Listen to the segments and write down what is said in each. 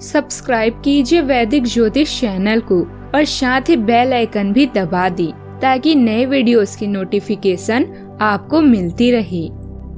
Subscribe कीजिए वैदिक ज्योतिष चैनल को और साथ ही बेल आइकन भी दबा दी ताकि नए वीडियोस की नोटिफिकेशन आपको मिलती रहे।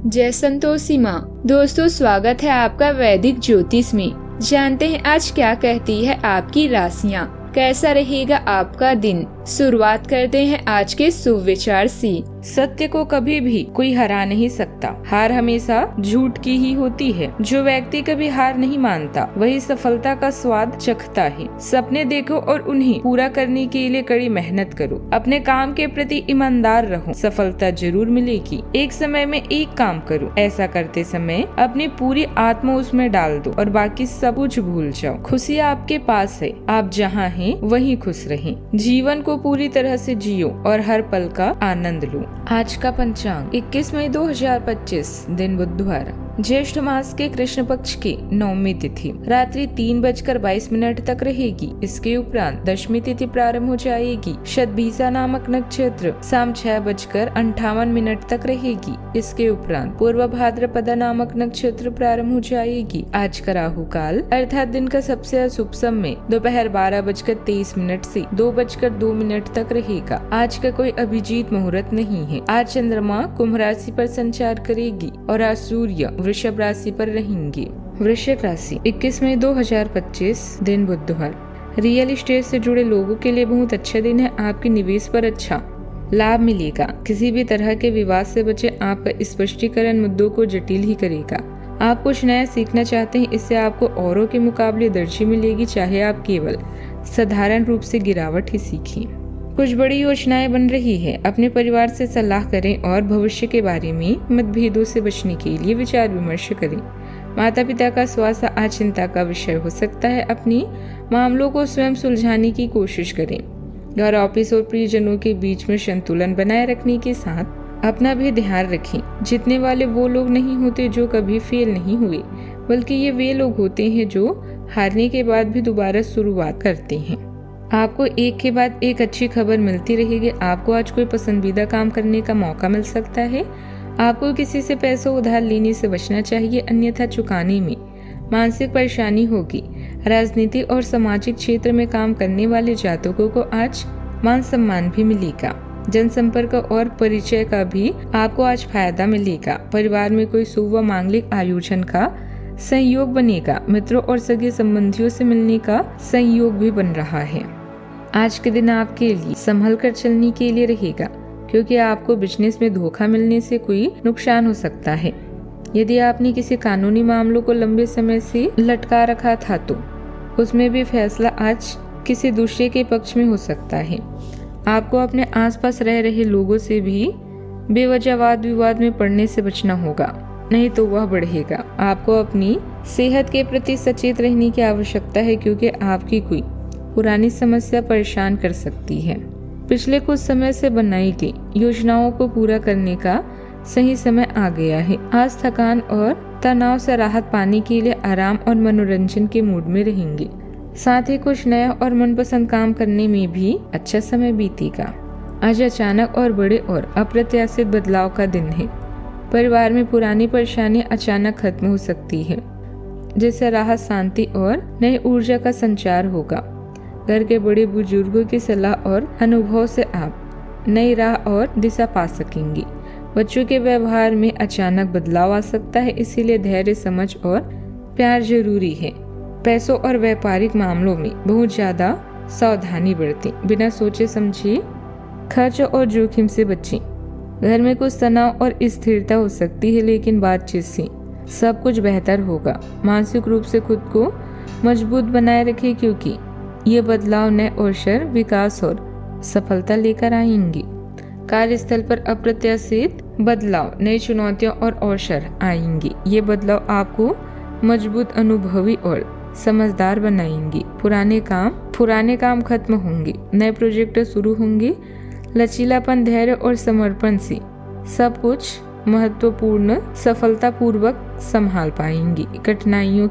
जय संतोषी माँ। दोस्तों, स्वागत है आपका वैदिक ज्योतिष में। जानते हैं आज क्या कहती है आपकी राशियाँ, कैसा रहेगा आपका दिन। शुरुआत करते हैं आज के शुभ विचार से। सत्य को कभी भी कोई हरा नहीं सकता, हार हमेशा झूठ की ही होती है। जो व्यक्ति कभी हार नहीं मानता वही सफलता का स्वाद चखता है। सपने देखो और उन्हें पूरा करने के लिए कड़ी मेहनत करो। अपने काम के प्रति ईमानदार रहो, सफलता जरूर मिलेगी। एक समय में एक काम करो, ऐसा करते समय अपनी पूरी आत्मा उसमें डाल दो और बाकी सब कुछ भूल जाओ। खुशी आपके पास है, आप जहाँ हैं वहीं खुश रहें। जीवन को पूरी तरह से जियो और हर पल का आनंद लो। आज का पंचांग 21 मई 2025 दिन बुधवार, ज्येष्ठ मास के कृष्ण पक्ष की नवमी तिथि रात्रि 3:22 तक रहेगी। इसके उपरांत दशमी तिथि प्रारंभ हो जाएगी। शतभिषा नामक नक्षत्र शाम 6:58 तक रहेगी। इसके उपरांत पूर्व भाद्रपदा नामक नक्षत्र प्रारंभ हो जाएगी। आज का राहु काल अर्थात दिन का सबसे अशुभ समय दोपहर 12:23 से 2:02 तक रहेगा। आज का कोई अभिजीत मुहूर्त नहीं है। आज चंद्रमा कुंभ राशि पर संचार करेगी और आज सूर्य वृषभ राशि पर रहेंगे। वृश्चिक राशि 21 मई 2025 दिन बुधवार, रियल एस्टेट से जुड़े लोगों के लिए बहुत अच्छा दिन है। आपके निवेश पर अच्छा लाभ मिलेगा। किसी भी तरह के विवाद से बचे। आपका स्पष्टीकरण मुद्दों को जटिल ही करेगा। आप कुछ नया सीखना चाहते हैं, इससे आपको औरों के मुकाबले दर्जी मिलेगी, चाहे आप केवल साधारण रूप से गिरावट ही सीखें। कुछ बड़ी योजनाएं बन रही है। अपने परिवार से सलाह करें और भविष्य के बारे में मतभेदों से बचने के लिए विचार विमर्श करें। माता पिता का स्वास्थ्य आज चिंता का विषय हो सकता है। अपनी मामलों को स्वयं सुलझाने की कोशिश करें। घर, ऑफिस और प्रियजनों के बीच में संतुलन बनाए रखने के साथ अपना भी ध्यान रखें। जीतने वाले वो लोग नहीं होते जो कभी फेल नहीं हुए, बल्कि ये वे लोग होते हैं जो हारने के बाद भी दोबारा शुरुआत करते हैं। आपको एक के बाद एक अच्छी खबर मिलती रहेगी। आपको आज कोई पसंदीदा काम करने का मौका मिल सकता है। आपको किसी से पैसों उधार लेने से बचना चाहिए, अन्यथा चुकाने में मानसिक परेशानी होगी। राजनीति और सामाजिक क्षेत्र में काम करने वाले जातकों को आज मान सम्मान भी मिलेगा। जनसंपर्क और परिचय का भी आपको आज फायदा मिलेगा। परिवार में कोई शुभ व मांगलिक आयोजन का संयोग बनेगा। मित्रों और सगे संबंधियों से मिलने का संयोग भी बन रहा है। आज के दिन आपके लिए संभल कर चलने के लिए रहेगा, क्योंकि आपको बिजनेस में धोखा मिलने से कोई नुकसान हो सकता है। यदि आपने किसी कानूनी मामलों को लंबे समय से लटका रखा था तो उसमें भी फैसला आज किसी दूसरे के पक्ष में हो सकता है। आपको अपने आसपास रह रहे लोगों से भी बेवजह वाद विवाद में पड़ने से बचना होगा, नहीं तो वह बढ़ेगा। आपको अपनी सेहत के प्रति सचेत रहने की आवश्यकता है, क्योंकि आपकी कोई पुरानी समस्या परेशान कर सकती है। पिछले कुछ समय से बनाई गई योजनाओं को पूरा करने का सही समय आ गया है। आज थकान और तनाव से राहत पाने के लिए आराम और मनोरंजन के मूड में रहेंगे। साथ ही कुछ नया और मनपसंद काम करने में भी अच्छा समय बीतेगा। आज अचानक और बड़े और अप्रत्याशित बदलाव का दिन है। परिवार में पुरानी परेशानियां अचानक खत्म हो सकती है, जिससे राहत, शांति और नई ऊर्जा का संचार होगा। घर के बड़े बुजुर्गों की सलाह और अनुभव से आप नई राह और दिशा पा सकेंगे। बच्चों के व्यवहार में अचानक बदलाव आ सकता है, इसीलिए धैर्य, समझ और प्यार जरूरी है। पैसों और व्यापारिक मामलों में बहुत ज्यादा सावधानी बरतें। बिना सोचे समझे खर्च और जोखिम से बचें। घर में कुछ तनाव और स्थिरता हो सकती है, लेकिन बातचीत से सब कुछ बेहतर होगा। मानसिक रूप से खुद को मजबूत बनाए रखें, क्योंकि ये बदलाव नए अवसर, विकास और सफलता लेकर आएंगे। कार्यस्थल पर अप्रत्याशित बदलाव, नई चुनौतियां और अवसर आएंगे। ये बदलाव आपको मजबूत, अनुभवी और समझदार बनाएंगे। पुराने काम खत्म होंगे, नए प्रोजेक्ट शुरू होंगे। लचीलापन, धैर्य और समर्पण से सब कुछ महत्वपूर्ण सफलतापूर्वक संभाल पाएंगे। कठिनाइयों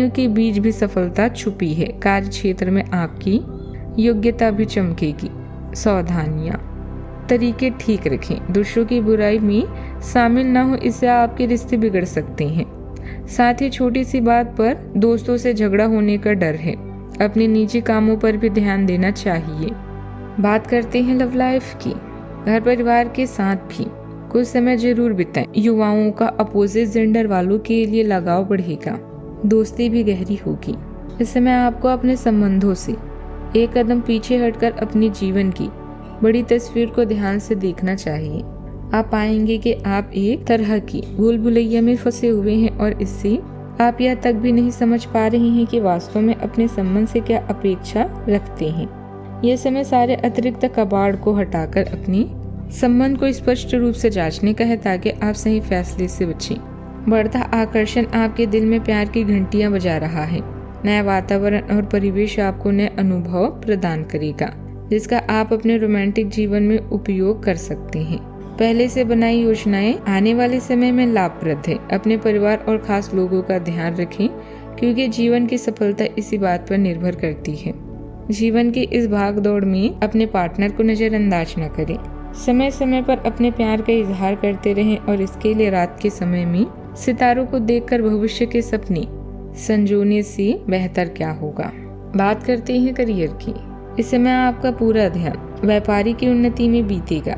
के बीच भी सफलता छुपी है। कार्य क्षेत्र में आपकी योग्यता भी चमकेगी। सावधानियां, तरीके ठीक रखें। दूसरों की बुराई में शामिल न हो, इससे आपके रिश्ते बिगड़ सकते हैं। साथ ही छोटी सी बात पर दोस्तों से झगड़ा होने का डर है। अपने निजी कामों पर भी ध्यान देना चाहिए। बात करते हैं लव लाइफ की। घर परिवार के साथ भी कुछ समय जरूर बिताएं। युवाओं का अपोजिट जेंडर वालों के लिए लगाव बढ़ेगा, दोस्ती भी गहरी होगी। इस समय आपको अपने संबंधों से एक कदम पीछे हटकर अपने जीवन की बड़ी तस्वीर को ध्यान से देखना चाहिए। आप पाएंगे कि आप एक तरह की भूल भुलैया में फंसे हुए हैं और इससे आप यह तक भी नहीं समझ पा रहे हैं कि वास्तव में अपने संबंध से क्या अपेक्षा रखते हैं। यह समय सारे अतिरिक्त कबाड़ को हटाकर अपने संबंध को स्पष्ट रूप से जांचने का है, ताकि आप सही फैसले से बचें। बढ़ता आकर्षण आपके दिल में प्यार की घंटियां बजा रहा है। नया वातावरण और परिवेश आपको नए अनुभव प्रदान करेगा, जिसका आप अपने रोमांटिक जीवन में उपयोग कर सकते हैं। पहले से बनाई योजनाएं आने वाले समय में लाभप्रद है। अपने परिवार और खास लोगों का ध्यान रखें, क्योंकि जीवन की सफलता इसी बात पर निर्भर करती है। जीवन की इस भाग दौड़ में अपने पार्टनर को नजरअंदाज न करें। समय समय पर अपने प्यार का इजहार करते रहें और इसके लिए रात के समय में सितारों को देखकर भविष्य के सपने संजोने से बेहतर क्या होगा। बात करते हैं करियर की। इस समय आपका पूरा ध्यान व्यापारी की उन्नति में बीतेगा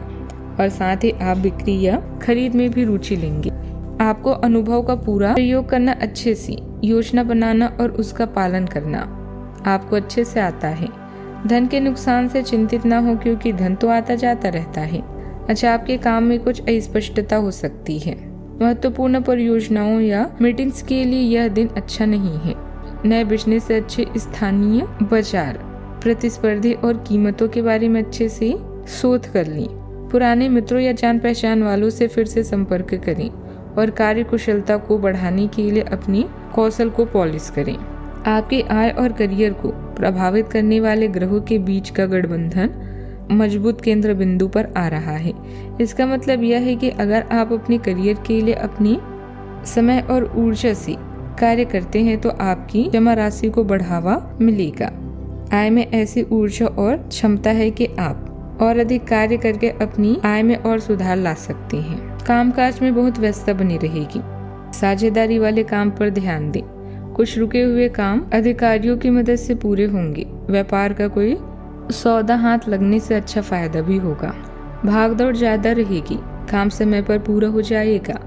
और साथ ही आप बिक्री या खरीद में भी रुचि लेंगे। आपको अनुभव का पूरा प्रयोग करना, अच्छे से योजना बनाना और उसका पालन करना आपको अच्छे से आता है। धन के नुकसान से चिंतित ना हो, क्योंकि धन तो आता जाता रहता है। अच्छा, आपके काम में कुछ अस्पष्टता हो सकती है। महत्वपूर्ण परियोजनाओं या मीटिंग्स के लिए यह दिन अच्छा नहीं है। नए बिजनेस से अच्छे स्थानीय बाजार, प्रतिस्पर्धी और कीमतों के बारे में अच्छे से शोध कर लें। पुराने मित्रों या जान पहचान वालों से फिर से संपर्क करें और कार्य कुशलता को बढ़ाने के लिए अपनी कौशल को पॉलिश करें। आपके आय और करियर को प्रभावित करने वाले ग्रहों के बीच का गठबंधन मजबूत केंद्र बिंदु पर आ रहा है। इसका मतलब यह है कि अगर आप अपने करियर के लिए अपनी समय और ऊर्जा से कार्य करते हैं तो आपकी जमा राशि को बढ़ावा मिलेगा। आय में ऐसी ऊर्जा और क्षमता है कि आप और अधिक कार्य करके अपनी आय में और सुधार ला सकते हैं। कामकाज में बहुत व्यस्तता बनी रहेगी। साझेदारी वाले काम पर ध्यान दें। कुछ रुके हुए काम अधिकारियों की मदद से पूरे होंगे। व्यापार का कोई सौदा हाथ लगने से अच्छा फायदा भी होगा। भागदौड़ ज्यादा रहेगी, काम समय पर पूरा हो जाएगा।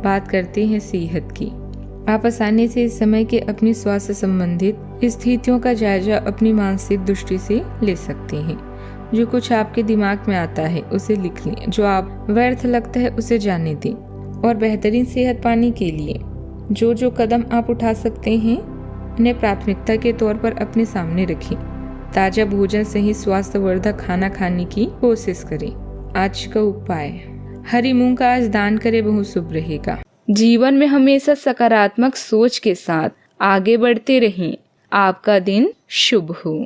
बात करते हैं सेहत की। आप आसानी से इस समय के अपनी स्वास्थ्य संबंधित स्थितियों का जायजा अपनी मानसिक दृष्टि से ले सकते हैं। जो कुछ आपके दिमाग में आता है उसे लिख लें, जो आप व्यर्थ लगता है उसे जाने दें और बेहतरीन सेहत पाने के लिए जो कदम आप उठा सकते हैं उन्हें प्राथमिकता के तौर पर अपने सामने रखें। ताजा भोजन सही स्वास्थ्यवर्धक खाना खाने की कोशिश करें। आज का उपाय, हरी मूंग का आज दान करें, बहुत शुभ रहेगा। जीवन में हमेशा सकारात्मक सोच के साथ आगे बढ़ते रहें। आपका दिन शुभ हो।